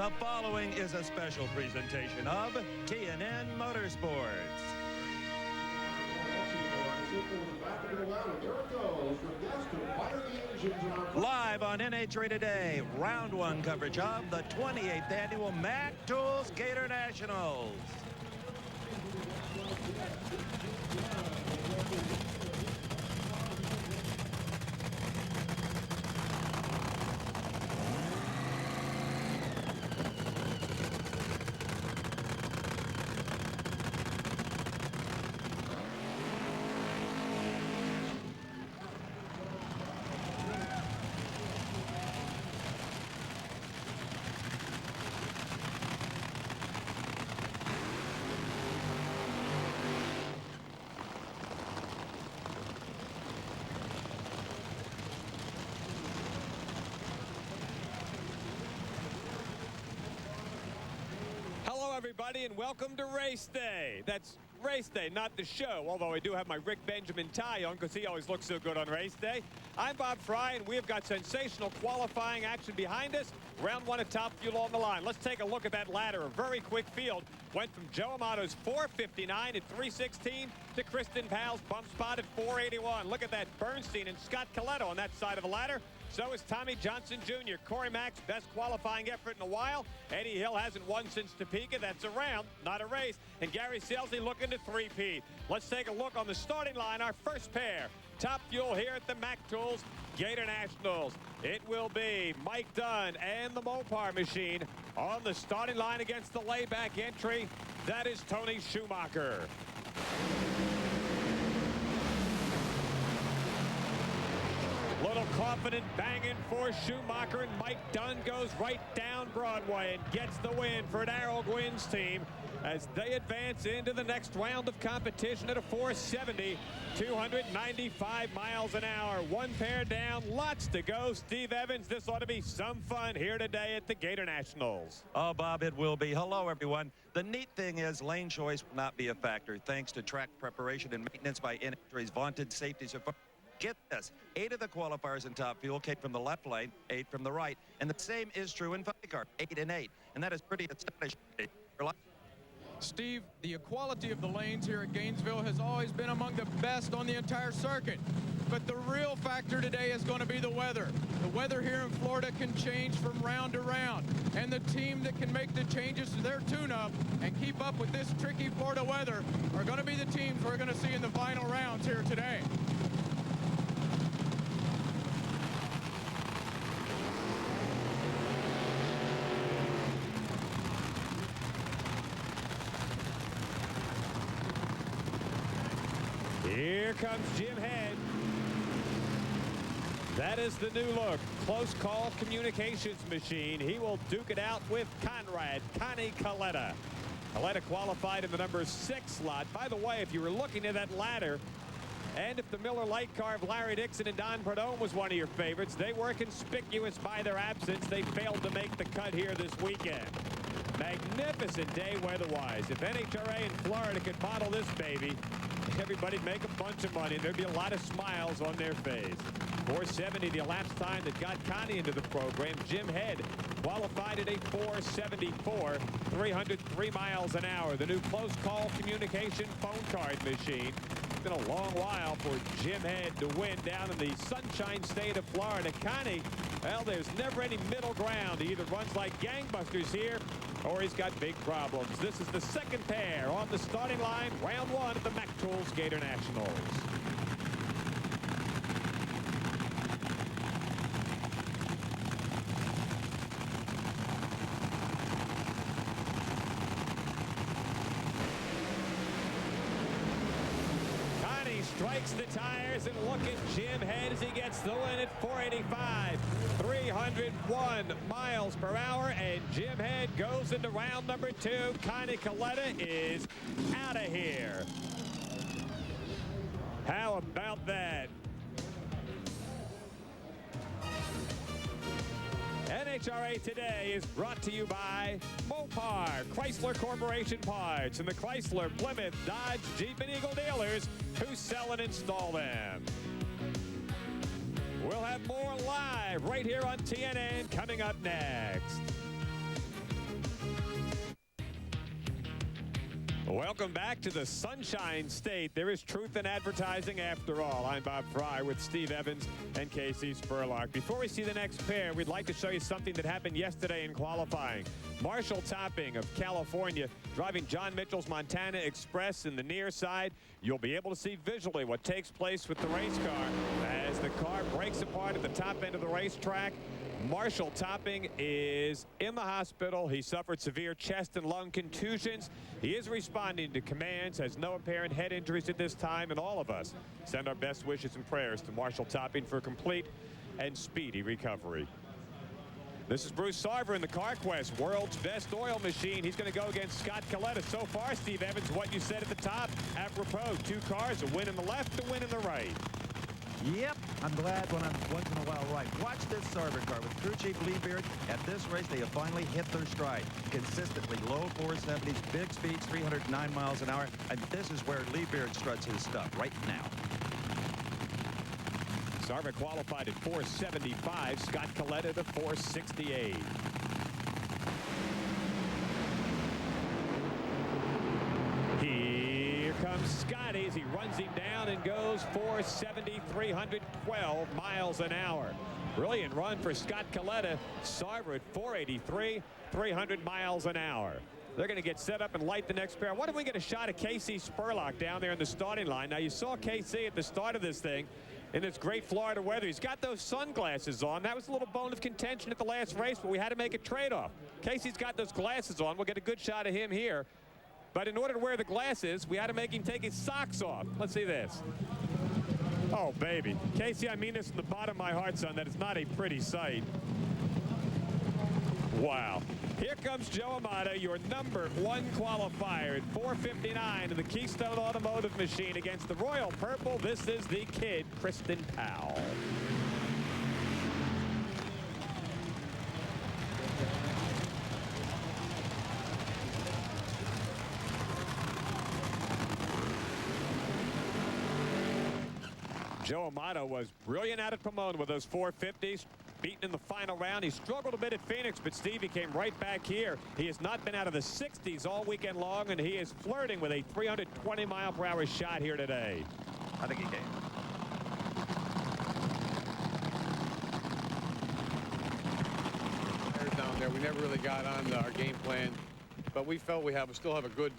The following is a special presentation of TNN Motorsports. Live on NHRA today, round one coverage of the 28th annual Tools Gatornationals. Hello, everybody, and welcome to Race Day. That's Race Day, not the show, although I do have my Rick Benjamin tie on because he always looks so good on Race Day. I'm Bob Fry, and we have got sensational qualifying action behind us. Round one of Top Fuel on the line. Let's take a look at that ladder. A very quick field. Went from Joe Amato's 459 at 316 to Kristen Powell's bump spot at 481. Look at that, Bernstein and Scott Coletto on that side of the ladder. So is Tommy Johnson Jr. Corey Mack's best qualifying effort in a while. Eddie Hill hasn't won since Topeka. That's a round, not a race. And Gary Selzy looking to three-peat. Let's take a look on the starting line. Our first pair, Top Fuel here at the Tools Gatornationals. It will be Mike Dunn and the Mopar machine on the starting line against the layback entry. That is Tony Schumacher. Little confident banging for Schumacher, and Mike Dunn goes right down Broadway and gets the win for Darrell Gwynn's team as they advance into the next round of competition at a 470, 295 miles an hour. One pair down, lots to go. Steve Evans, this ought to be some fun here today at the Gatornationals. Oh, Bob, it will be. Hello, everyone. The neat thing is lane choice will not be a factor thanks to track preparation and maintenance by NHRA's vaunted safety support. Get this, 8 of the qualifiers in Top Fuel came from the left lane, 8 from the right. And the same is true in Vicar, 8 and 8. And that is pretty astonishing. Steve, the equality of the lanes here at Gainesville has always been among the best on the entire circuit. But the real factor today is going to be the weather. The weather here in Florida can change from round to round. And the team that can make the changes to their tune-up and keep up with this tricky Florida weather are going to be the teams we're going to see in the final rounds here today. Here comes Jim Head. That is the new look. Close call communications machine. He will duke it out with Connie Coletto. Coletto qualified in the number 6 slot. By the way, if you were looking at that ladder, and if the Miller Lite car of Larry Dixon and Don Perdome was one of your favorites, they were conspicuous by their absence. They failed to make the cut here this weekend. Magnificent day weather-wise. If NHRA in Florida could model this baby, everybody'd make a bunch of money. There'd be a lot of smiles on their face. 470, the elapsed time that got Connie into the program. Jim Head qualified at a 474, 303 miles an hour. The new close call communication phone card machine. It's been a long while for Jim Head to win down in the sunshine state of Florida. Connie, well, there's never any middle ground. He either runs like gangbusters here or he's got big problems. This is the second pair on the starting line, round one of the Tools Gatornationals. Connie strikes the tires, and look at Jim Head as he gets the win at 485, 301 miles per hour, and Jim Head goes into round number 2. Connie Coletto is out of here. How about that? NHRA Today is brought to you by Mopar, Chrysler Corporation Parts, and the Chrysler, Plymouth, Dodge, Jeep, and Eagle dealers who sell and install them. We'll have more live right here on TNN coming up next. Welcome back to the Sunshine State. There is truth in advertising after all. I'm Bob Fry with Steve Evans and Casey Spurlock. Before we see the next pair, we'd like to show you something that happened yesterday in qualifying. Marshall Topping of California driving John Mitchell's Montana Express in the near side. You'll be able to see visually what takes place with the race car as the car breaks apart at the top end of the racetrack. Marshall Topping is in the hospital. He suffered severe chest and lung contusions. He is responding to commands, has no apparent head injuries at this time, and all of us send our best wishes and prayers to Marshall Topping for complete and speedy recovery. This is Bruce Sarver in the CarQuest World's Best Oil Machine. He's going to go against Scott Coletta. So far, Steve Evans, what you said at the top, apropos, two cars, a win in the left, a win in the right. Yep, I'm glad when I'm once in a while right. Watch this Sarver car with crew chief Lee Beard. At this race, they have finally hit their stride. Consistently low 470s, big speeds, 309 miles an hour. And this is where Lee Beard struts his stuff right now. Sarver qualified at 475. Scott Coletta to 468. Here comes Scotty as he runs him down and goes 470, 312 miles an hour. Brilliant run for Scott Coletta. Sarver at 483, 300 miles an hour. They're going to get set up and light the next pair. Why don't we get a shot of Casey Spurlock down there in the starting line? Now, you saw KC at the start of this thing in this great Florida weather. He's got those sunglasses on. That was a little bone of contention at the last race, but we had to make a trade-off. Casey's got those glasses on. We'll get a good shot of him here. But in order to wear the glasses, we had to make him take his socks off. Let's see this. Oh, baby. Casey, I mean this from the bottom of my heart, son. That is not a pretty sight. Wow. Here comes Joe Amato, your #1 qualifier at 4:59 in the Keystone Automotive Machine against the Royal Purple. This is the kid, Kristen Powell. Joe Amato was brilliant out at Pomona with those 450s, beaten in the final round. He struggled a bit at Phoenix, but Stevie came right back here. He has not been out of the 60s all weekend long, and he is flirting with a 320-mile-per-hour shot here today. I think he can. Down there, we never really got on our game plan, but we felt we still have a good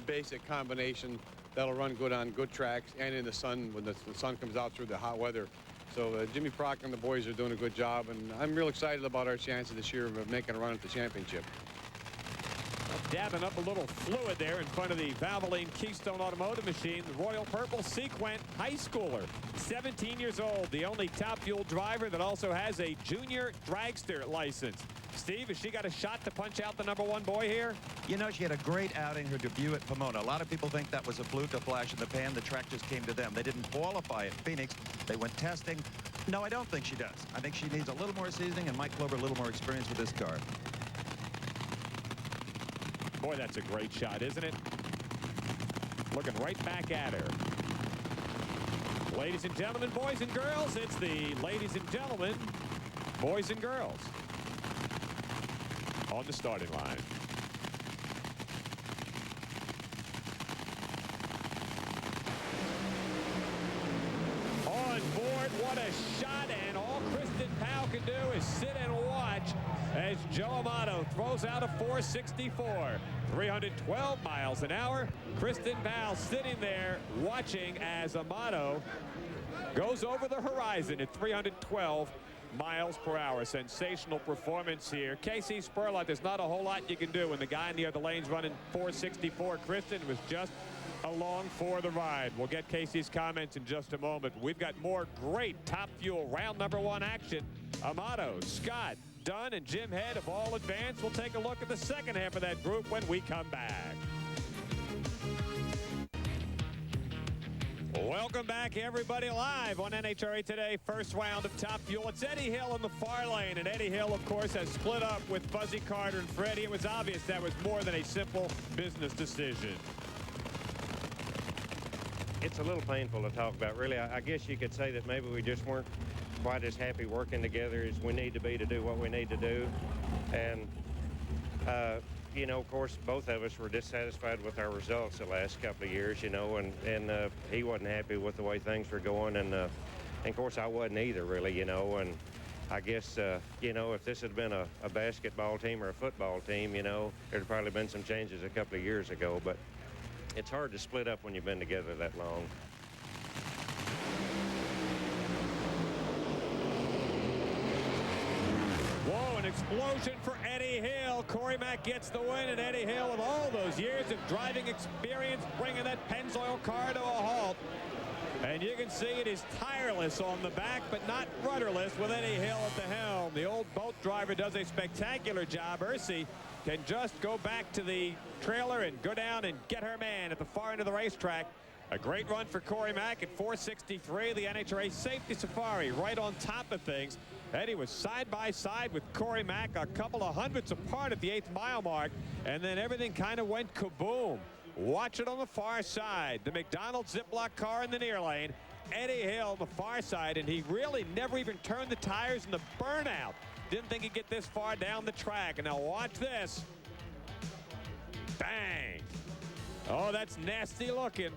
basic combination that'll run good on good tracks and in the sun when the sun comes out through the hot weather. So Jimmy Prock and the boys are doing a good job, and I'm real excited about our chances this year of making a run at the championship. Dabbing up a little fluid there in front of the Valvoline Keystone Automotive Machine. The Royal Purple Sequent high schooler, 17 years old, the only Top Fuel driver that also has a junior dragster license. Steve, has she got a shot to punch out the #1 boy here? You know, she had a great outing, her debut at Pomona. A lot of people think that was a fluke, a flash in the pan. The track just came to them. They didn't qualify at Phoenix. They went testing. No, I don't think she does. I think she needs a little more seasoning and Mike Clover a little more experience with this car. Boy, that's a great shot, isn't it? Looking right back at her. Ladies and gentlemen, boys and girls, it's the ladies and gentlemen, boys and girls on the starting line. On board, what a shot, and all Kristen Powell can do is sit and watch as Joe Amato throws out a 464, 312 miles an hour. Kristen Powell sitting there watching as Amato goes over the horizon at 312 miles per hour. Sensational performance here. Casey Spurlock, there's not a whole lot you can do when the guy in the other lane's running 464. Kristen was just along for the ride. We'll get Casey's comments in just a moment. We've got more great Top Fuel round #1 action. Amato, Scott, Dunn, and Jim Head have all advanced. We'll take a look at the second half of that group when we come back. Welcome back, everybody, live on NHRA Today, first round of Top Fuel. It's Eddie Hill in the far lane, and Eddie Hill, of course, has split up with Fuzzy Carter and Freddie. It was obvious that was more than a simple business decision. It's a little painful to talk about, really. I guess you could say that maybe we just weren't quite as happy working together as we need to be to do what we need to do. And you know, of course, both of us were dissatisfied with our results the last couple of years, you know, and he wasn't happy with the way things were going, and of course I wasn't either, really, you know, and I guess, you know, if this had been a basketball team or a football team, you know, there'd probably been some changes a couple of years ago, but it's hard to split up when you've been together that long. Whoa, an explosion for Eddie Hill. Corey Mack gets the win, and Eddie Hill, with all those years of driving experience, bringing that Pennzoil car to a halt. And you can see it is tireless on the back, but not rudderless with Eddie Hill at the helm. The old boat driver does a spectacular job. Ursi can just go back to the trailer and go down and get her man at the far end of the racetrack. A great run for Corey Mack at 463. The NHRA Safety Safari right on top of things. Eddie was side by side with Corey Mack, a couple of hundredths apart at the 8th mile mark, and then everything kind of went kaboom. Watch it on the far side. The McDonald's Ziploc car in the near lane. Eddie Hill on the far side, and he really never even turned the tires in the burnout. Didn't think he'd get this far down the track. And now watch this. Bang. Oh, that's nasty looking.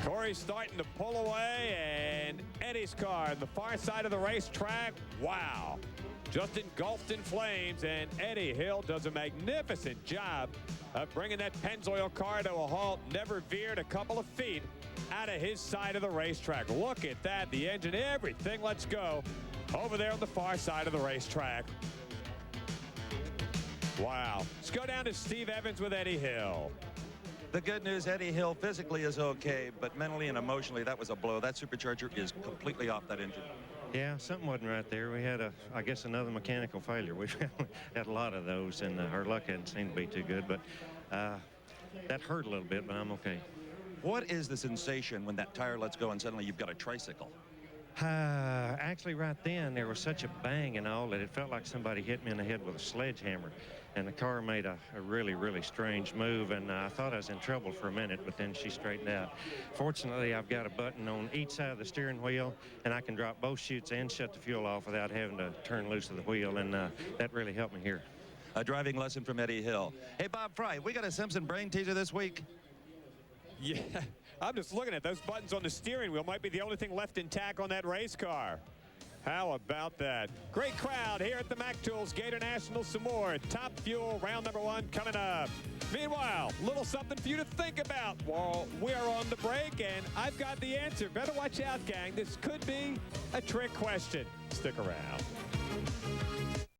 Corey's starting to pull away, and Eddie's car on the far side of the racetrack. Wow. Just engulfed in flames, and Eddie Hill does a magnificent job of bringing that Pennzoil car to a halt. Never veered a couple of feet out of his side of the racetrack. Look at that. The engine, everything. Let's go over there on the far side of the racetrack. Wow. Let's go down to Steve Evans with Eddie Hill. The good news, Eddie Hill physically is okay, but mentally and emotionally, that was a blow. That supercharger is completely off that engine. Yeah, something wasn't right there. We had, I guess, another mechanical failure. We've had a lot of those, and our luck hadn't seemed to be too good, but that hurt a little bit, but I'm okay. What is the sensation when that tire lets go and suddenly you've got a tricycle? Actually, right then, there was such a bang and all that it felt like somebody hit me in the head with a sledgehammer. And the car made a really, really strange move, and I thought I was in trouble for a minute, but then she straightened out. Fortunately, I've got a button on each side of the steering wheel, and I can drop both chutes and shut the fuel off without having to turn loose of the wheel, and that really helped me here. A driving lesson from Eddie Hill. Hey, Bob Fry, we got a Simpson brain teaser this week. Yeah, I'm just looking at those buttons on the steering wheel. Might be the only thing left intact on that race car. How about that? Great crowd here at the Mac Tools Gatornationals. Some more Top Fuel round number 1 coming up. Meanwhile, little something for you to think about while we are on the break, and I've got the answer. Better watch out, gang. This could be a trick question. Stick around.